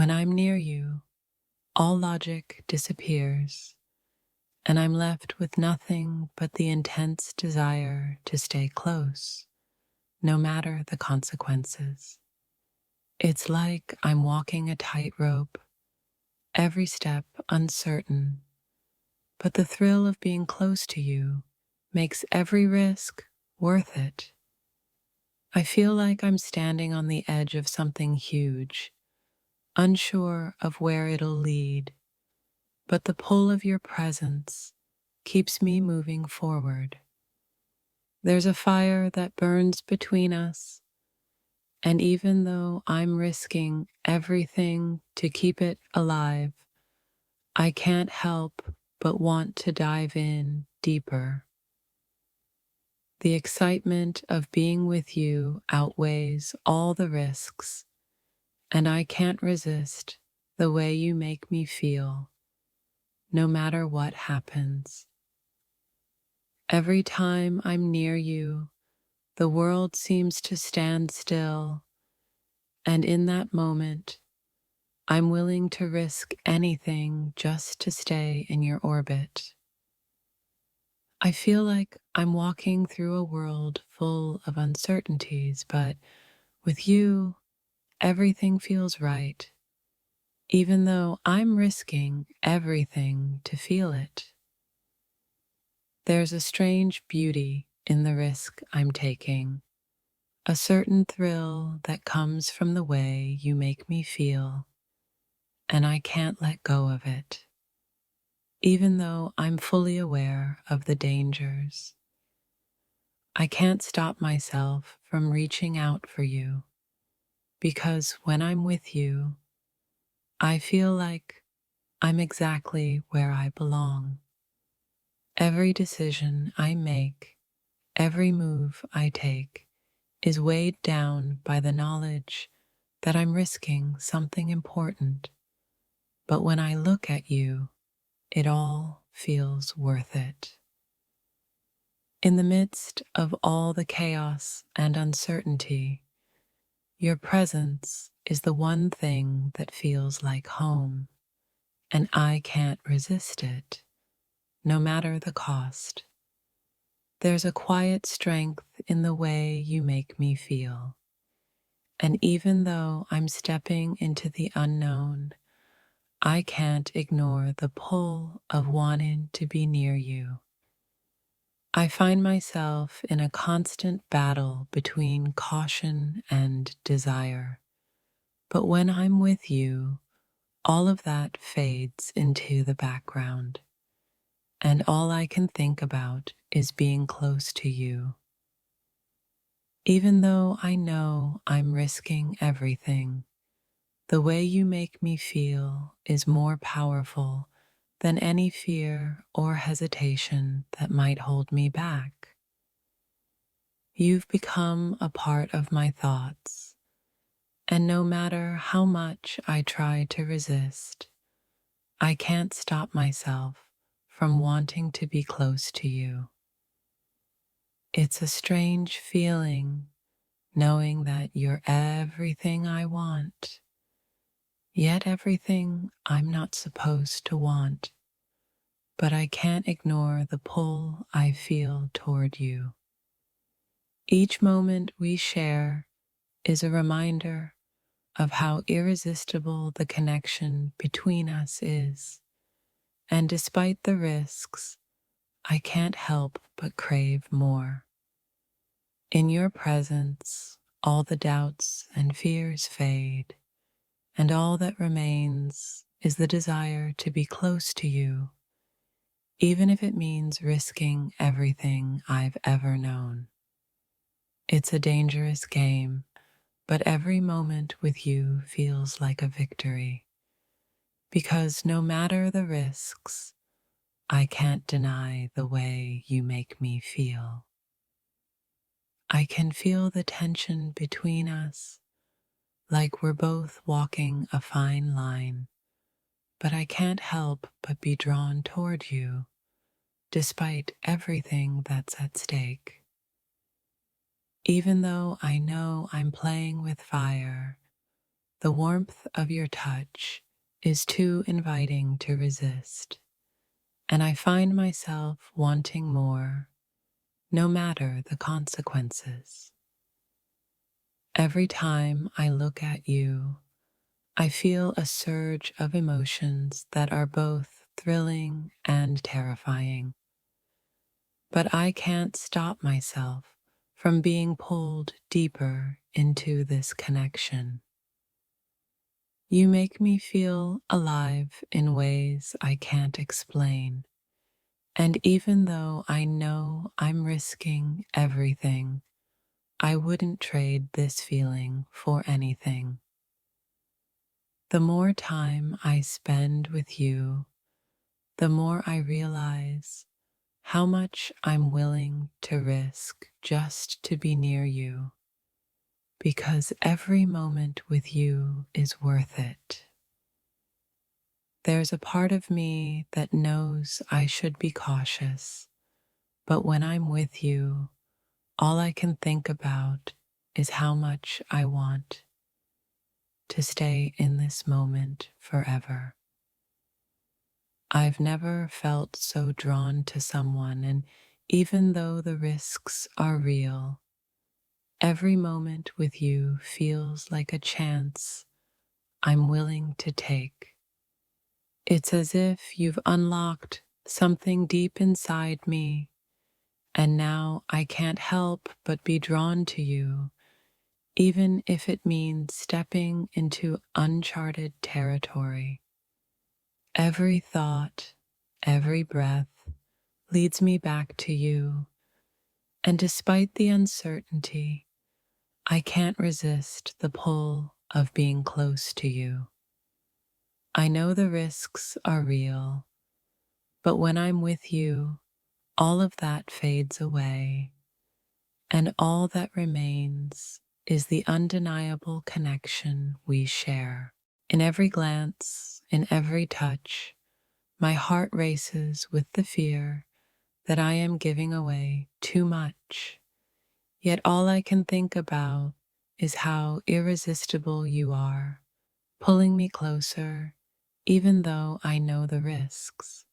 When I'm near you, all logic disappears, and I'm left with nothing but the intense desire to stay close, no matter the consequences. It's like I'm walking a tightrope, every step uncertain, but the thrill of being close to you makes every risk worth it. I feel like I'm standing on the edge of something huge, unsure of where it'll lead, but the pull of your presence keeps me moving forward. There's a fire that burns between us, and even though I'm risking everything to keep it alive, I can't help but want to dive in deeper. The excitement of being with you outweighs all the risks, and I can't resist the way you make me feel, no matter what happens. Every time I'm near you, the world seems to stand still, and in that moment, I'm willing to risk anything just to stay in your orbit. I feel like I'm walking through a world full of uncertainties, but with you, everything feels right, even though I'm risking everything to feel it. There's a strange beauty in the risk I'm taking, a certain thrill that comes from the way you make me feel, and I can't let go of it, even though I'm fully aware of the dangers. I can't stop myself from reaching out for you, because when I'm with you, I feel like I'm exactly where I belong. Every decision I make, every move I take, is weighed down by the knowledge that I'm risking something important. But when I look at you, it all feels worth it. In the midst of all the chaos and uncertainty, your presence is the one thing that feels like home, and I can't resist it, no matter the cost. There's a quiet strength in the way you make me feel, and even though I'm stepping into the unknown, I can't ignore the pull of wanting to be near you. I find myself in a constant battle between caution and desire, but when I'm with you, all of that fades into the background, and all I can think about is being close to you. Even though I know I'm risking everything, the way you make me feel is more powerful than any fear or hesitation that might hold me back. You've become a part of my thoughts, and no matter how much I try to resist, I can't stop myself from wanting to be close to you. It's a strange feeling knowing that you're everything I want, yet everything I'm not supposed to want, but I can't ignore the pull I feel toward you. Each moment we share is a reminder of how irresistible the connection between us is, and despite the risks, I can't help but crave more. In your presence, all the doubts and fears fade, and all that remains is the desire to be close to you, even if it means risking everything I've ever known. It's a dangerous game, but every moment with you feels like a victory, because no matter the risks, I can't deny the way you make me feel. I can feel the tension between us, like we're both walking a fine line, but I can't help but be drawn toward you, despite everything that's at stake. Even though I know I'm playing with fire, The warmth of your touch is too inviting to resist, and I find myself wanting more, no matter the consequences. Every time I look at you, I feel a surge of emotions that are both thrilling and terrifying. But I can't stop myself from being pulled deeper into this connection. You make me feel alive in ways I can't explain. And even though I know I'm risking everything, I wouldn't trade this feeling for anything. The more time I spend with you, the more I realize how much I'm willing to risk just to be near you, because every moment with you is worth it. There's a part of me that knows I should be cautious, but when I'm with you, all I can think about is how much I want to stay in this moment forever. I've never felt so drawn to someone, and even though the risks are real, every moment with you feels like a chance I'm willing to take. It's as if you've unlocked something deep inside me, and now I can't help but be drawn to you, even if it means stepping into uncharted territory. Every thought, every breath leads me back to you, and despite the uncertainty, I can't resist the pull of being close to you. I know the risks are real, but when I'm with you, all of that fades away, and all that remains is the undeniable connection we share. In every glance, in every touch, my heart races with the fear that I am giving away too much. Yet all I can think about is how irresistible you are, pulling me closer, even though I know the risks.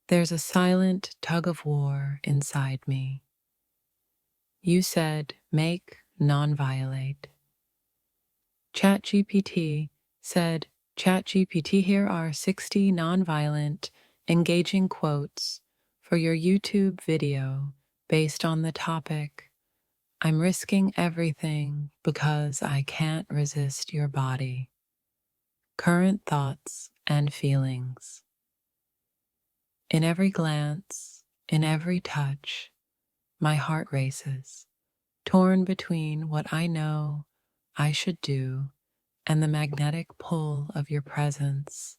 There's a silent tug of war inside me. You said, make, non-violate. ChatGPT said, ChatGPT, here are 60 non-violent, engaging quotes for your YouTube video based on the topic, I'm risking everything because I can't resist your body. Current thoughts and feelings. In every glance, in every touch, my heart races, torn between what I know I should do and the magnetic pull of your presence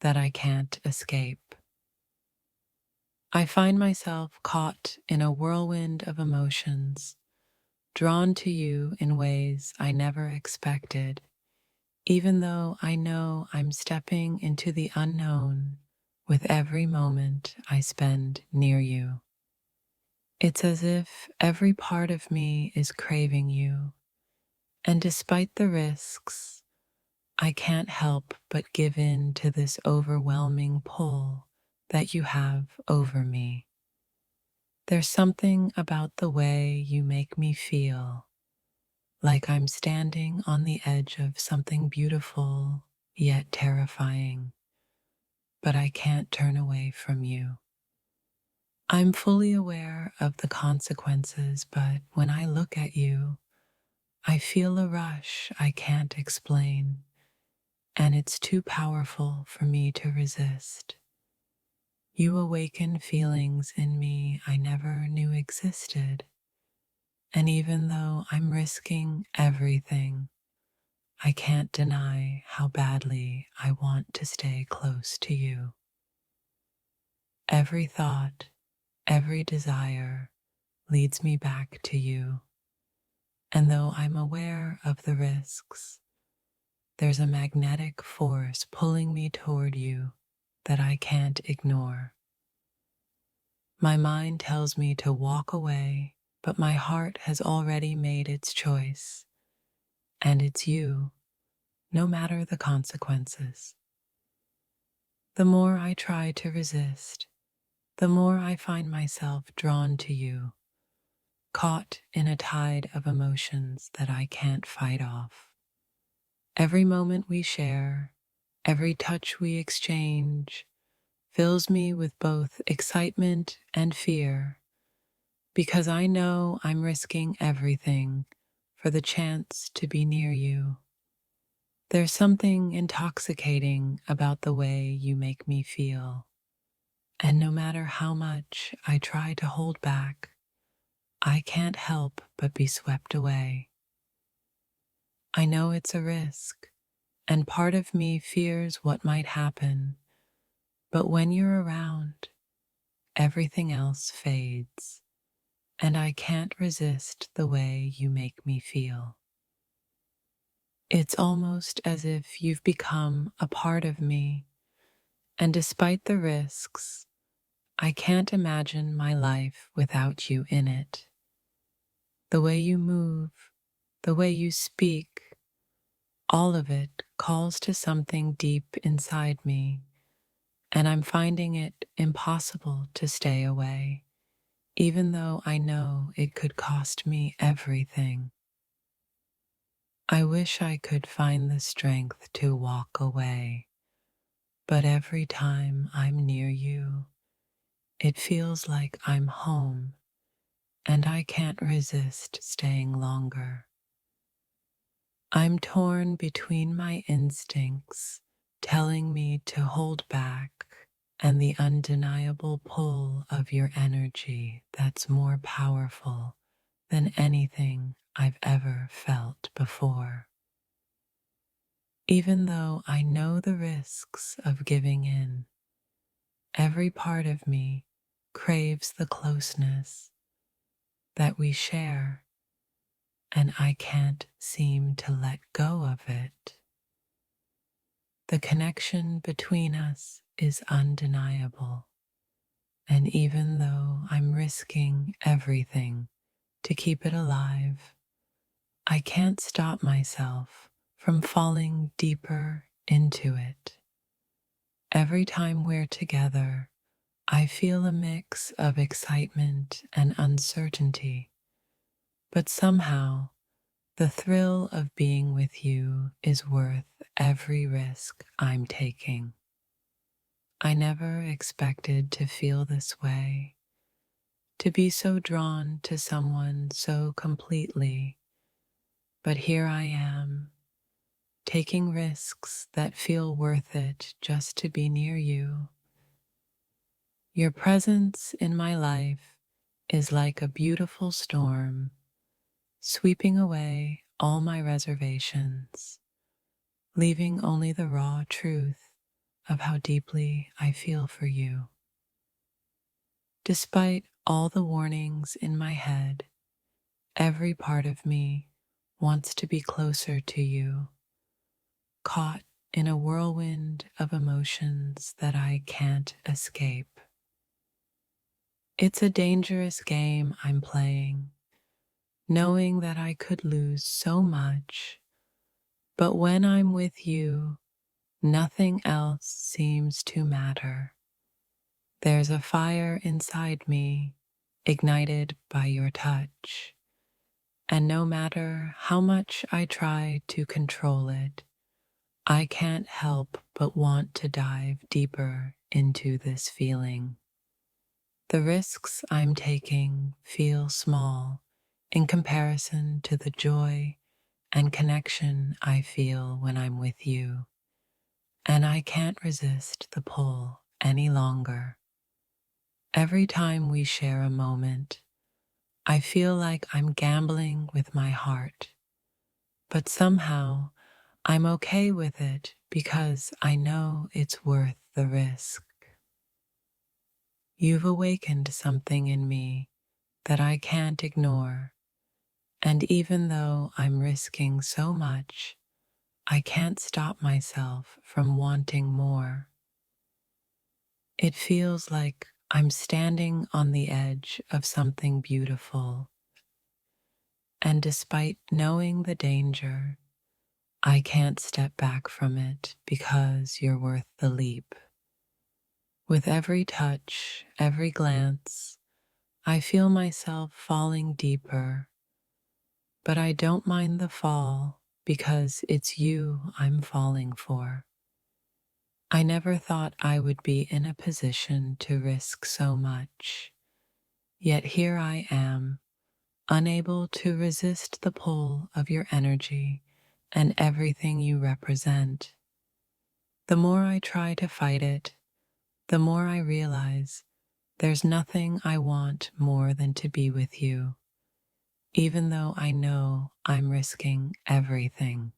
that I can't escape. I find myself caught in a whirlwind of emotions, drawn to you in ways I never expected, even though I know I'm stepping into the unknown with every moment I spend near you. It's as if every part of me is craving you, and despite the risks, I can't help but give in to this overwhelming pull that you have over me. There's something about the way you make me feel, like I'm standing on the edge of something beautiful yet terrifying, but I can't turn away from you. I'm fully aware of the consequences, but when I look at you, I feel a rush I can't explain, and it's too powerful for me to resist. You awaken feelings in me I never knew existed, and even though I'm risking everything, I can't deny how badly I want to stay close to you. Every thought, every desire leads me back to you, and though I'm aware of the risks, there's a magnetic force pulling me toward you that I can't ignore. My mind tells me to walk away, but my heart has already made its choice, and it's you, no matter the consequences. The more I try to resist, the more I find myself drawn to you, caught in a tide of emotions that I can't fight off. Every moment we share, every touch we exchange, fills me with both excitement and fear, because I know I'm risking everything for the chance to be near you. There's something intoxicating about the way you make me feel, and no matter how much I try to hold back, I can't help but be swept away. I know it's a risk, and part of me fears what might happen, but when you're around, everything else fades, and I can't resist the way you make me feel. It's almost as if you've become a part of me, and despite the risks, I can't imagine my life without you in it. The way you move, the way you speak, all of it calls to something deep inside me, and I'm finding it impossible to stay away, even though I know it could cost me everything. I wish I could find the strength to walk away, but every time I'm near you, it feels like I'm home, and I can't resist staying longer. I'm torn between my instincts telling me to hold back and the undeniable pull of your energy that's more powerful than anything I've ever felt before. Even though I know the risks of giving in, every part of me craves the closeness that we share, and I can't seem to let go of it. The connection between us is undeniable, and even though I'm risking everything to keep it alive, I can't stop myself from falling deeper into it. Every time we're together, I feel a mix of excitement and uncertainty, but somehow the thrill of being with you is worth every risk I'm taking. I never expected to feel this way, to be so drawn to someone so completely, but here I am, taking risks that feel worth it just to be near you. Your presence in my life is like a beautiful storm, sweeping away all my reservations, leaving only the raw truth of how deeply I feel for you. Despite all the warnings in my head, every part of me wants to be closer to you, caught in a whirlwind of emotions that I can't escape. It's a dangerous game I'm playing, knowing that I could lose so much, but when I'm with you, nothing else seems to matter. There's a fire inside me, ignited by your touch, and no matter how much I try to control it, I can't help but want to dive deeper into this feeling. The risks I'm taking feel small in comparison to the joy and connection I feel when I'm with you, and I can't resist the pull any longer. Every time we share a moment, I feel like I'm gambling with my heart, but somehow I'm okay with it because I know it's worth the risk. You've awakened something in me that I can't ignore, and even though I'm risking so much, I can't stop myself from wanting more. It feels like I'm standing on the edge of something beautiful, and despite knowing the danger, I can't step back from it because you're worth the leap. With every touch, every glance, I feel myself falling deeper, but I don't mind the fall because it's you I'm falling for. I never thought I would be in a position to risk so much, yet here I am, unable to resist the pull of your energy and everything you represent. The more I try to fight it, the more I realize there's nothing I want more than to be with you, even though I know I'm risking everything.